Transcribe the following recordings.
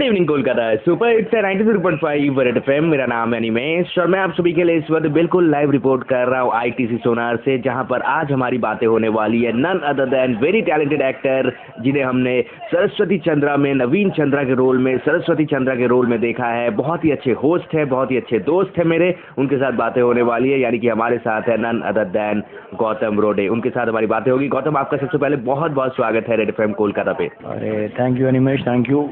Good evening Kolkata super hits 93.5 red FM. मेरा नाम है अनिमेश और मैं आप सभी के लिए इस वक्त बिल्कुल लाइव रिपोर्ट कर रहा हूँ आईटीसी सोनार से, जहां पर आज हमारी बातें होने वाली है none other than very talented actor जिन्हें हमने सरस्वती चंद्रा में नवीन चंद्रा के रोल में सरस्वती चंद्रा के रोल में देखा है। बहुत ही अच्छे होस्ट है, बहुत ही अच्छे दोस्त है मेरे, उनके साथ बातें होने वाली है। यानी कि हमारे साथ है नन अदर देन गौतम रोडे, उनके साथ हमारी बातें होगी। गौतम, आपका सबसे पहले बहुत बहुत स्वागत है रेड एफएम कोलकाता पे। अरे thank you Animesh, thank you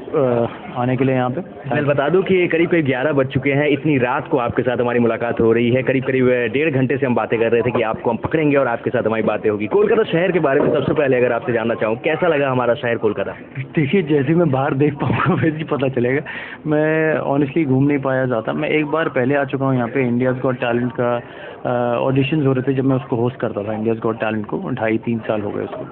आने के लिए यहाँ पे। मैं बता दूं कि करीब 11 बज चुके हैं। इतनी रात को आपके साथ हमारी मुलाकात हो रही है। करीब 1.5 घंटे से हम बातें कर रहे थे कि आपको हम पकड़ेंगे और आपके साथ हमारी बातें होगी। कोलकाता शहर के बारे में सबसे पहले अगर आपसे जानना चाहूँ, कैसा लगा हमारा शहर कोलकाता? देखिए, जैसे मैं बाहर देख पाऊँगा वैसे ही पता चलेगा। मैं ऑनेस्टली घूम नहीं पाया ज़्यादा। मैं एक बार पहले आ चुका हूँ यहाँ पे। इंडियाज़ गॉट टैलेंट का ऑडिशंस हो रहे थे जब मैं उसको होस्ट करता था, इंडियाज़ गॉट टैलेंट को। 2.5-3 साल हो गए उसको।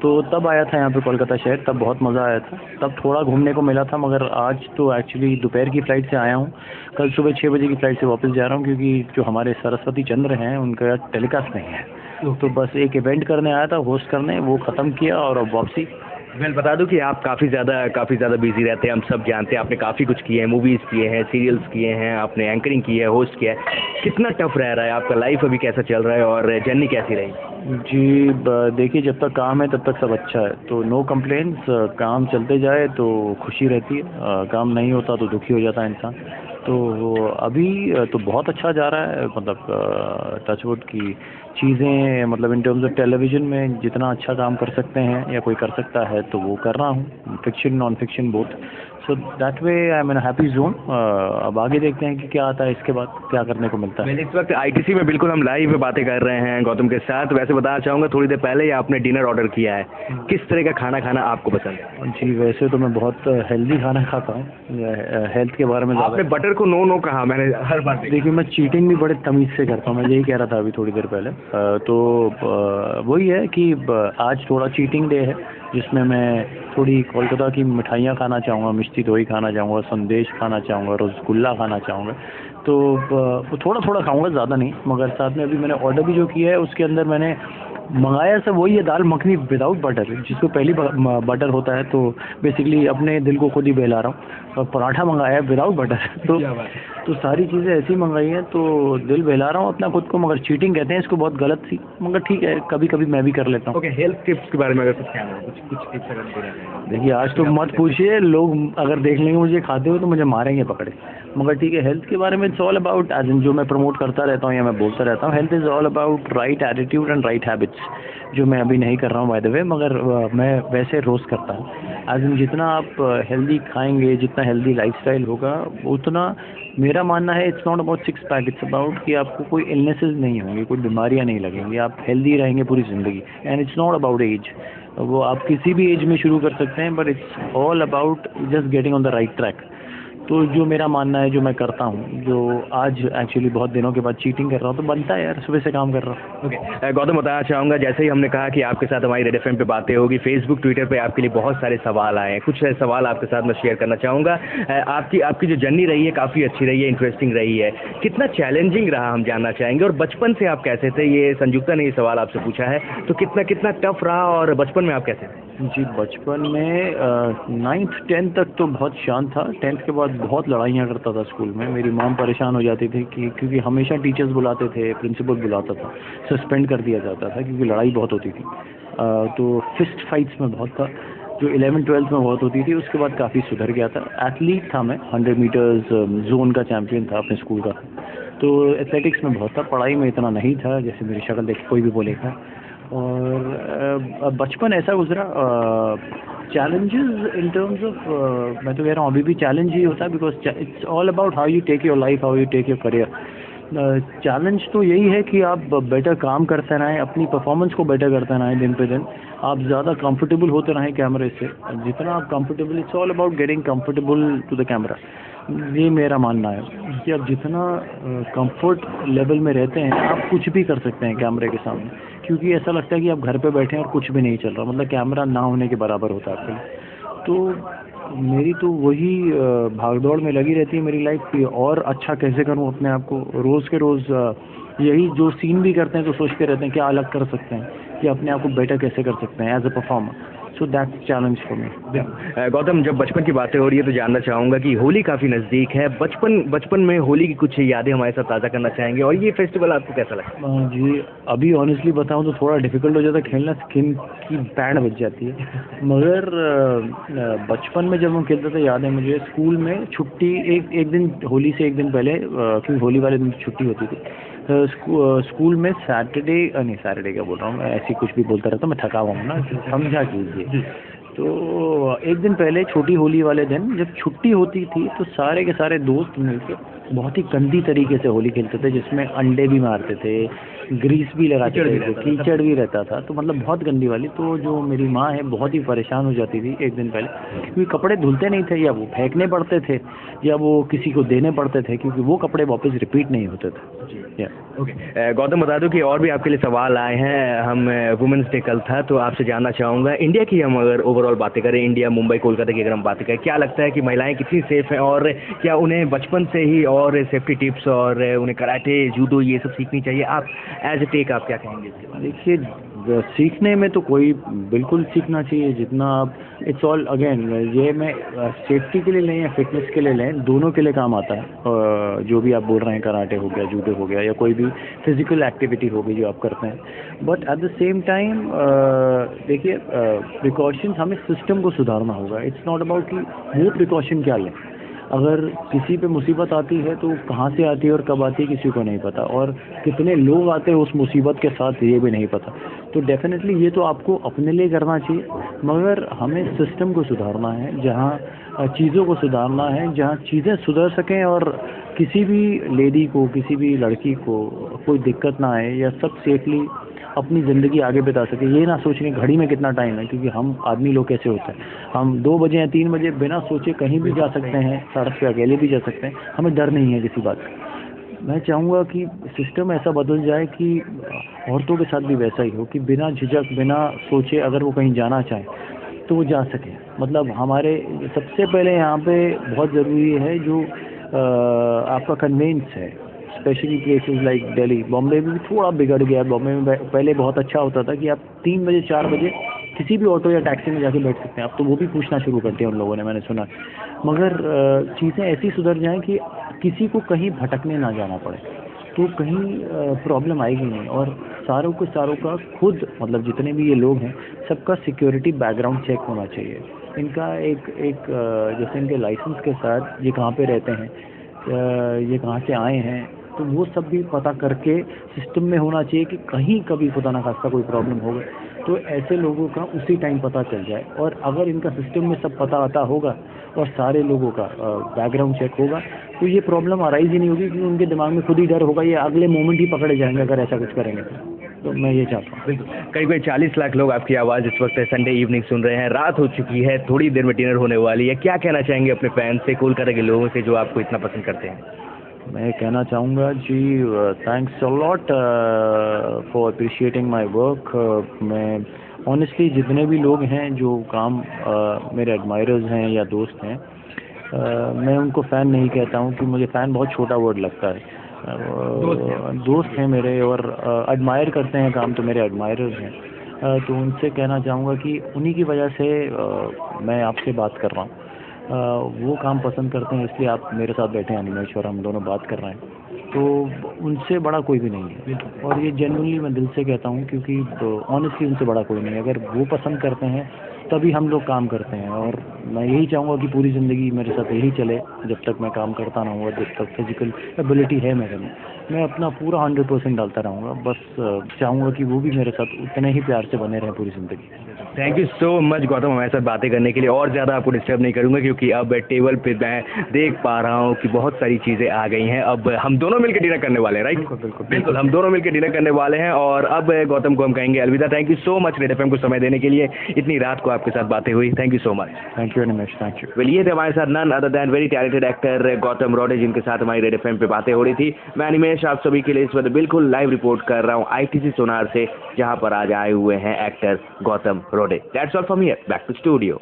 तो तब आया था यहाँ पे कोलकाता शहर, तब बहुत मज़ा आया था। तब थोड़ा घूमने को मिला था, मगर आज तो एक्चुअली दोपहर की फ़्लाइट से आया हूँ। कल सुबह 6 बजे की फ़्लाइट से वापस जा रहा हूँ, क्योंकि जो हमारे सरस्वती चंद्र हैं उनका टेलीकास्ट नहीं है। तो बस एक इवेंट करने आया था, होस्ट करने, वो ख़त्म किया और अब वापसी। मैं बता दूं कि आप काफ़ी ज़्यादा बिजी रहते हैं, हम सब जानते हैं। आपने काफ़ी कुछ किए हैं, मूवीज़ किए हैं, सीरियल्स किए हैं, आपने एंकरिंग की है, होस्ट किया है। कितना टफ रह रहा है आपका लाइफ, अभी कैसा चल रहा है और जर्नी कैसी रही? जी देखिए, जब तक काम है तब तक सब अच्छा है, तो नो कंप्लेंट्स। काम चलते जाए तो खुशी रहती है, काम नहीं होता तो दुखी हो जाता है इंसान। तो अभी तो बहुत अच्छा जा रहा है, मतलब टचवुड की चीज़ें, मतलब इन टर्म्स ऑफ टेलीविज़न में जितना अच्छा काम कर सकते हैं या कोई कर सकता है तो वो कर रहा हूँ, fiction non fiction both. So that way I am in happy zone. अब आगे देखते हैं कि क्या आता है, इसके बाद क्या करने को मिलता है। इस वक्त आईटीसी में बिल्कुल हम लाइव बातें कर रहे हैं गौतम के साथ। वैसे बताना चाहूँगा, थोड़ी देर पहले ही आपने डिनर ऑर्डर किया है, किस तरह का खाना खाना आपको पसंद है? जी वैसे तो मैं बहुत हेल्दी खाना खाता हूँ। हेल्थ के बारे में आपने बटर को नो कहा, मैंने हर बार। देखिए, मैं चीटिंग भी बड़े तमीज़ से करता हूँ। मैं यही कह रहा था अभी थोड़ी देर पहले। तो वही है कि आज थोड़ा चीटिंग डे है, जिसमें मैं थोड़ी कोलकाता की मिठाइयाँ खाना चाहूँगा, मिष्टी दोई खाना चाहूँगा, संदेश खाना चाहूँगा, रसगुल्ला खाना चाहूँगा। तो थोड़ा थोड़ा खाऊँगा, ज़्यादा नहीं। मगर साथ में अभी मैंने ऑर्डर भी जो किया है उसके अंदर मैंने मंगाया सब वही है, दाल मखनी विदाउट बटर, जिसको पहली बटर होता है। तो बेसिकली अपने दिल को खुद ही बहला रहा हूँ। और पराठा मंगाया है विदाउट बटर। तो सारी चीज़ें ऐसी मंगाई हैं, तो दिल बहला रहा हूँ अपना खुद को। मगर चीटिंग कहते हैं इसको, बहुत गलत थी, मगर ठीक है, कभी कभी मैं भी कर लेता हूँ। ओके, हेल्थ टिप्स के बारे में अगर कुछ कहना है, कुछ टिप्स अगर देना है। देखिए, आज तो मत पूछिए, लोग अगर देख लेंगे मुझे खाते हुए तो मुझे मारेंगे पकड़े। मगर ठीक है, हेल्थ के बारे में it's all about, as in जो मैं प्रमोट करता रहता हूँ या मैं बोलता रहता हूँ, health is all about right attitude and right habits, जो मैं अभी नहीं कर रहा हूँ बाय द वे, मगर मैं वैसे रोज़ करता हूँ। एज इन जितना आप हेल्दी खाएंगे, जितना हेल्दी लाइफस्टाइल होगा, उतना मेरा मानना है it's not about six pack, it's about कि आपको कोई इलनेसेस नहीं होंगी, कोई बीमारियाँ नहीं लगेंगी, आप हेल्दी रहेंगे पूरी ज़िंदगी। And it's not about age, वो आप किसी भी एज में शुरू कर सकते हैं, but it's all about just getting on the right track. तो जो मेरा मानना है, जो मैं करता हूँ, जो आज एक्चुअली बहुत दिनों के बाद चीटिंग कर रहा हूँ, तो बनता है यार, सुबह से काम कर रहा हूँ। ओके गौतम, बताना चाहूँगा, जैसे ही हमने कहा कि आपके साथ हमारी रेड एफएम पे बातें होगी, फेसबुक ट्विटर पे आपके लिए बहुत सारे सवाल आए हैं। कुछ सवाल आपके साथ मैं शेयर करना चाहूँगा। आपकी जो जर्नी रही है काफ़ी अच्छी रही है, इंटरेस्टिंग रही है। कितना चैलेंजिंग रहा हम जानना चाहेंगे, और बचपन से आप कैसे थे? ये संयुक्ता ने ये सवाल आपसे पूछा है, तो कितना टफ रहा और बचपन में आप कैसे थे? जी बचपन में 9th 10th तक तो बहुत शांत था। 10th के बाद बहुत लड़ाइयाँ करता था स्कूल में। मेरी मॉम परेशान हो जाती थी कि क्योंकि हमेशा टीचर्स बुलाते थे, प्रिंसिपल बुलाता था, सस्पेंड कर दिया जाता था क्योंकि लड़ाई बहुत होती थी। तो फिस्ट फाइट्स में बहुत था, जो 11th 12th में बहुत होती थी। उसके बाद काफ़ी सुधर गया था। एथलीट था मैं, 100 मीटर्स जोन का चैम्पियन था अपने स्कूल का। तो एथलेटिक्स में बहुत था, पढ़ाई में इतना नहीं था, जैसे मेरी शक्ल देख कोई भी बोलेगा। और बचपन ऐसा गुजरा। चैलेंजेस इन टर्म्स ऑफ, मैं तो कह रहा हूँ अभी भी चैलेंज ही होता है, because it's all about how you take your life, how you take your career. Challenge तो यही है कि आप बेटर काम करते रहें, अपनी परफॉर्मेंस को बेटर करते रहें दिन पे दिन। आप ज़्यादा कंफर्टेबल होते रहें कैमरे से, जितना आप comfortable, it's all about getting comfortable to the camera. ये मेरा मानना है कि आप जितना कंफर्ट लेवल में रहते हैं, आप कुछ भी कर सकते हैं कैमरे के सामने, क्योंकि ऐसा लगता है कि आप घर पे बैठे हैं और कुछ भी नहीं चल रहा, मतलब कैमरा ना होने के बराबर होता है आपके लिए। तो मेरी तो वही भागदौड़ में लगी रहती है मेरी लाइफ की, और अच्छा कैसे करूं अपने आप को। रोज़ के रोज़ यही जो सीन भी करते हैं तो सोचते रहते हैं क्या अलग कर सकते हैं, कि अपने आप को बेटर कैसे कर सकते हैं as a performer. So that's challenge for me. Gautam, जब बचपन की बातें हो रही है तो जानना चाहूँगा कि होली काफ़ी नज़दीक है, बचपन में होली की कुछ यादें हमारे साथ ताज़ा करना चाहेंगे और ये फेस्टिवल आपको कैसा लगता है? जी, अभी ऑनेस्टली बताऊँ तो थोड़ा डिफ़िकल्ट हो जाता है खेलना, स्किन की बैंड बज जाती है। मगर बचपन में जब हम खेलते थे, याद है मुझे स्कूल में छुट्टी एक दिन, होली से एक दिन पहले, क्योंकि होली वाले दिन छुट्टी होती थी, स्कूल में सैटरडे क्या बोल रहा हूँ मैं, ऐसी कुछ भी बोलता रहता हूँ, मैं थका हुआ हूँ ना, समझा कीजिए। तो एक दिन पहले छोटी होली वाले दिन जब छुट्टी होती थी तो सारे के सारे दोस्त मिलकर बहुत ही गंदी तरीके से होली खेलते थे, जिसमें अंडे भी मारते थे, ग्रीस भी लगाते थे, कीचड़ भी रहता था, तो मतलब बहुत गंदी वाली। तो जो मेरी माँ है बहुत ही परेशान हो जाती थी एक दिन पहले, क्योंकि कपड़े धुलते नहीं थे, या वो फेंकने पड़ते थे या वो किसी को देने पड़ते थे, क्योंकि वो कपड़े वापस रिपीट नहीं होते थे। ओके, गौतम बता दूं कि और भी आपके लिए सवाल आए हैं। हम वुमेंस डे कल था तो आपसे जानना चाहूँगा, इंडिया की हम अगर ओवरऑल बातें करें, इंडिया, मुंबई, कोलकाता की अगर हम बातें करें, क्या लगता है कि महिलाएं कितनी सेफ हैं और क्या उन्हें बचपन से ही और सेफ्टी टिप्स और उन्हें कराटे, जूडो ये सब सीखनी चाहिए? आप एज ए टेक आप क्या कहेंगे इसके बारे में? देखिए, सीखने में तो कोई बिल्कुल सीखना चाहिए जितना आप, इट्स ऑल अगेन, ये मैं सेफ्टी के लिए लें या फिटनेस के लिए लें, दोनों के लिए काम आता है। जो भी आप बोल रहे हैं, कराटे हो गया, जूडो हो गया, या कोई भी फिजिकल एक्टिविटी हो गई जो आप करते हैं। But at the same time देखिए, प्रिकॉशंस, हमें सिस्टम को सुधारना होगा। इट्स नॉट अबाउट कि वो प्रिकॉशन क्या लें। अगर किसी पे मुसीबत आती है तो कहाँ से आती है और कब आती है किसी को नहीं पता, और कितने लोग आते हैं उस मुसीबत के साथ ये भी नहीं पता। तो डेफिनेटली ये तो आपको अपने लिए करना चाहिए, मगर हमें सिस्टम को सुधारना है, जहाँ चीज़ों को सुधारना है, जहाँ चीज़ें सुधर सकें और किसी भी लेडी को, किसी भी लड़की को कोई दिक्कत ना आए, या सब सेफली अपनी ज़िंदगी आगे बिता सके। ये ना सोचें घड़ी में कितना टाइम है, क्योंकि हम आदमी लोग कैसे होते हैं, हम 2 बजे या 3 बजे बिना सोचे कहीं भी जा सकते हैं, सड़क पे अकेले भी जा सकते हैं, हमें डर नहीं है किसी बात का। मैं चाहूँगा कि सिस्टम ऐसा बदल जाए कि औरतों के साथ भी वैसा ही हो, कि बिना झिझक, बिना सोचे अगर वो कहीं जाना चाहें तो वो जा सकें। मतलब हमारे सबसे पहले यहाँ पे बहुत ज़रूरी है जो आपका कन्वेंस है, specially places like Delhi. Bombay में भी थोड़ा बिगड़ गया है। बॉम्बे में पहले बहुत अच्छा होता था कि आप 3 बजे 4 बजे किसी भी ऑटो या टैक्सी में जाके बैठ सकते हैं। अब तो वो भी पूछना शुरू करते हैं उन लोगों ने, मैंने सुना। मगर चीज़ें ऐसी सुधर जाएं कि किसी को कहीं भटकने ना जाना पड़े, तो कहीं प्रॉब्लम आएगी नहीं। और सारों का खुद, मतलब जितने भी ये लोग हैं, सबका सिक्योरिटी बैकग्राउंड चेक होना चाहिए। इनका एक जैसे इनके लाइसेंस के साथ ये कहाँ पे रहते हैं, ये कहाँ से आए हैं, तो वो सब भी पता करके सिस्टम में होना चाहिए कि कहीं कभी खुदा ना खास्ता कोई प्रॉब्लम हो गई तो ऐसे लोगों का उसी टाइम पता चल जाए। और अगर इनका सिस्टम में सब पता आता होगा और सारे लोगों का बैकग्राउंड चेक होगा, तो ये प्रॉब्लम अराइज ही नहीं होगी, क्योंकि उनके दिमाग में खुद ही डर होगा, ये अगले मोमेंट ही पकड़े जाएंगे अगर ऐसा कुछ करेंगे। तो मैं ये चाहता हूँ। बिल्कुल, करीब 40 लाख लोग आपकी आवाज़ इस वक्त संडे इवनिंग सुन रहे हैं। रात हो चुकी है, थोड़ी देर में डिनर होने वाली है। क्या कहना चाहेंगे अपने फैंस से, कोलकाता के लोगों से जो आपको इतना पसंद करते हैं? मैं कहना चाहूँगा जी, thanks a lot for appreciating my work. मैं ऑनेस्टली जितने भी लोग हैं जो काम मेरे एडमायरर्स हैं या दोस्त हैं, मैं उनको फ़ैन नहीं कहता हूँ, कि मुझे फ़ैन बहुत छोटा वर्ड लगता है। दोस्त हैं मेरे और एडमायर करते हैं काम, तो मेरे एडमायरर्स हैं। तो उनसे कहना चाहूँगा कि उन्हीं की वजह से मैं आपसे बात कर रहा हूँ। वो काम पसंद करते हैं, इसलिए आप मेरे साथ बैठे हैं अनिमेश, और हम दोनों बात कर रहे हैं। तो उनसे बड़ा कोई भी नहीं है, और ये जेन्युइनली मैं दिल से कहता हूँ, क्योंकि ऑनेस्टली उनसे बड़ा कोई नहीं है। अगर वो पसंद करते हैं तभी हम लोग काम करते हैं, और मैं यही चाहूँगा कि पूरी ज़िंदगी मेरे साथ यही चले, जब तक मैं काम करता ना हूँ, जब तक फिजिकल एबिलिटी है मेरे में, मैं अपना पूरा 100% डालता रहूँगा। बस चाहूँगा कि वो भी मेरे साथ उतने ही प्यार से बने रहें पूरी ज़िंदगी। Thank you so much Gautam, हमारे साथ बातें करने के लिए। और ज़्यादा आपको डिस्टर्ब नहीं करूँगा, क्योंकि अब टेबल पे मैं देख पा रहा हूँ कि बहुत सारी चीज़ें आ गई हैं। अब हम दोनों मिलकर डिनर करने वाले हैं, राइट? बिल्कुल, हम दोनों मिलकर डिनर करने वाले हैं। और अब गौतम को हम कहेंगे अलविदा। Thank you so much red FM को समय देने के लिए, इतनी रात को आपके साथ बातें हुई। Thank you so much. Thank you Animesh, thank you. Well, ये थे हमारे साथ none other than very talented actor Gautam Rode, जिनके साथ हमारी रेड एफएम पे बातें हो रही थी। मैं अनिमेश आप सभी के लिए इस वक्त बिल्कुल लाइव रिपोर्ट कर रहा हूँ आईटीसी सोनार से, जहाँ पर आज आए हुए हैं actor Gautam Rode. That's all from here, back to studio.